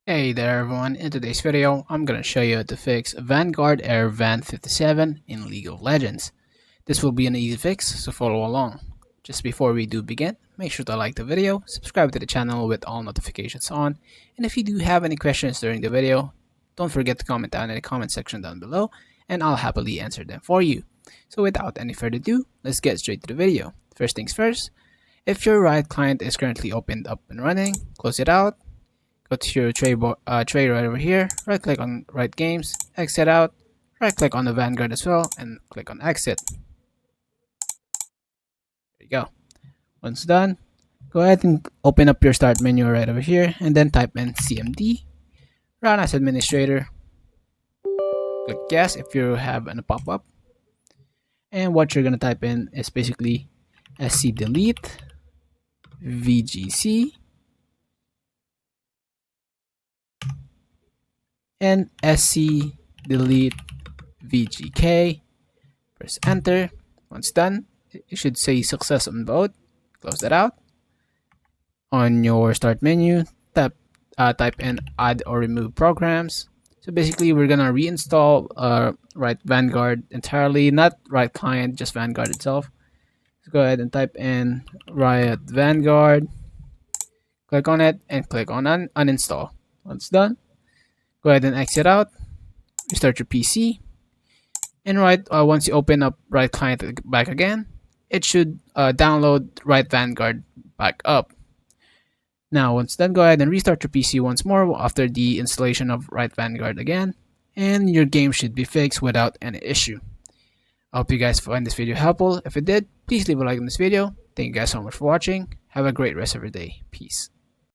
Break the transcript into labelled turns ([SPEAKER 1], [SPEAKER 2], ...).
[SPEAKER 1] Hey there everyone, in today's video, I'm going to show you how to fix Vanguard Error Van 57 in League of Legends. This will be an easy fix, so follow along. Just before we do begin, make sure to like the video, subscribe to the channel with all notifications on, and if you do have any questions during the video, don't forget to comment down in the comment section down below, and I'll happily answer them for you. So without any further ado, let's get straight to the video. First things first, if your Riot client is currently opened up and running, close it out. Go to your tray right over here, right click on Riot Games, exit out, right click on the Vanguard as well, and click on exit. There you go. Once done, go ahead and open up your start menu right over here, and then type in CMD, run as administrator, click yes if you have a pop-up, and what you're going to type in is basically sc delete vgc and sc delete vgk. Press enter. Once done, it should say success on both. Close that out. On your start menu, type in add or remove programs. So basically we're gonna reinstall Riot Vanguard entirely, not Riot client, just Vanguard itself. So go ahead and type in Riot Vanguard, click on it, and click on uninstall. Once done, go ahead and exit out, restart your PC, and once you open up Riot Client back again, it should download Riot Vanguard back up. Now, once done, go ahead and restart your PC once more after the installation of Riot Vanguard again, and your game should be fixed without any issue. I hope you guys find this video helpful. If it did, please leave a like on this video. Thank you guys so much for watching. Have a great rest of your day. Peace.